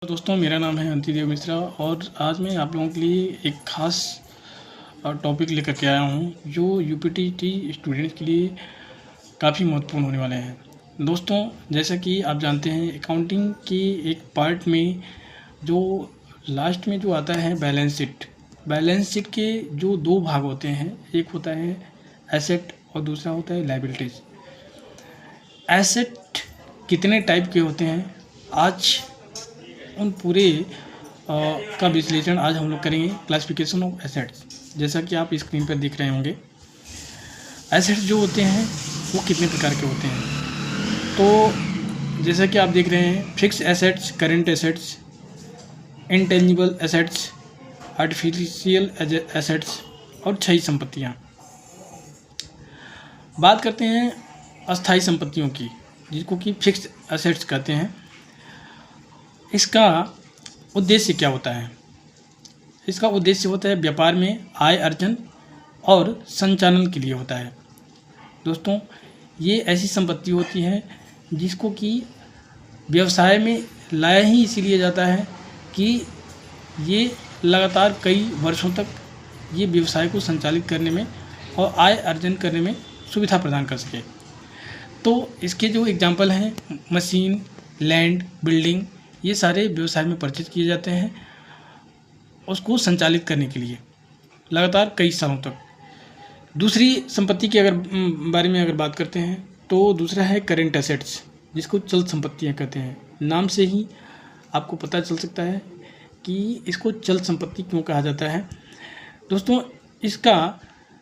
दोस्तों, मेरा नाम है अंतिदेव मिश्रा और आज मैं आप लोगों के लिए एक ख़ास टॉपिक लेकर के आया हूँ जो यूपीटीटी स्टूडेंट्स के लिए काफ़ी महत्वपूर्ण होने वाले हैं। दोस्तों, जैसा कि आप जानते हैं, अकाउंटिंग के एक पार्ट में जो लास्ट में जो आता है बैलेंस शीट के जो दो भाग होते हैं, एक होता है एसेट और दूसरा होता है लायबिलिटीज़। एसेट कितने टाइप के होते हैं, आज उन पूरे का विश्लेषण आज हम लोग करेंगे। क्लासिफिकेशन ऑफ एसेट्स, जैसा कि आप स्क्रीन पर देख रहे होंगे। एसेट्स जो होते हैं वो कितने प्रकार के होते हैं, तो जैसा कि आप देख रहे हैं, fix assets, current assets, intangible assets, artificial assets और क्षयी संपत्तियाँ। बात करते हैं अस्थायी संपत्तियों की, जिसको कि फिक्स एसेट्स कहते हैं। इसका उद्देश्य क्या होता है? इसका उद्देश्य होता है व्यापार में आय अर्जन और संचालन के लिए होता है। दोस्तों, ये ऐसी संपत्ति होती है जिसको कि व्यवसाय में लाया ही इसीलिए जाता है कि ये लगातार कई वर्षों तक ये व्यवसाय को संचालित करने में और आय अर्जन करने में सुविधा प्रदान कर सके। तो इसके जो एग्जाम्पल हैं, मशीन, लैंड, बिल्डिंग, ये सारे व्यवसाय में परचेज किए जाते हैं उसको संचालित करने के लिए लगातार कई सालों तक। दूसरी संपत्ति के बारे में अगर बात करते हैं तो दूसरा है करेंट एसेट्स, जिसको चल संपत्तियां कहते हैं। नाम से ही आपको पता चल सकता है कि इसको चल संपत्ति क्यों कहा जाता है। दोस्तों, इसका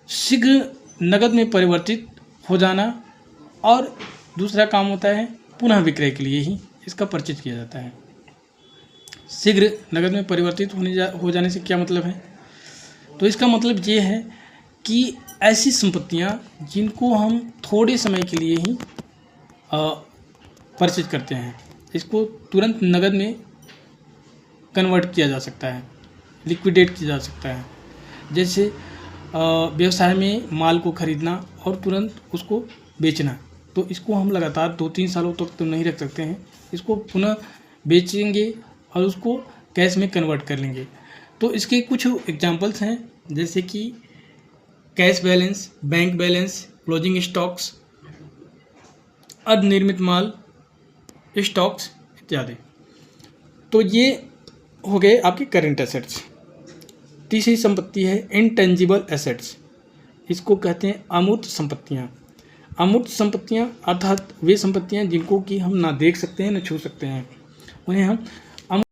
शीघ्र नकद में परिवर्तित हो जाना और दूसरा काम होता है पुनः विक्रय के लिए ही इसका परचेज किया जाता है। शीघ्र नकद में परिवर्तित हो जाने से क्या मतलब है? तो इसका मतलब ये है कि ऐसी संपत्तियां जिनको हम थोड़े समय के लिए ही परचेज करते हैं, इसको तुरंत नकद में कन्वर्ट किया जा सकता है, लिक्विडेट किया जा सकता है। जैसे व्यवसाय में माल को खरीदना और तुरंत उसको बेचना, तो इसको हम लगातार 2-3 सालों तक तो नहीं रख सकते हैं, इसको पुनः बेचेंगे और उसको कैश में कन्वर्ट कर लेंगे। तो इसके कुछ एग्जांपल्स हैं, जैसे कि cash balance, bank balance, closing stocks, अर्धनिर्मित माल, स्टॉक्स इत्यादि। तो ये हो गए आपके करेंट एसेट्स। तीसरी संपत्ति है इंटेंजिबल एसेट्स, इसको कहते हैं अमूर्त संपत्तियाँ। अमूर्त संपत्तियाँ अर्थात वे संपत्तियाँ जिनको कि हम ना देख सकते हैं ना छू सकते हैं, उन्हें हम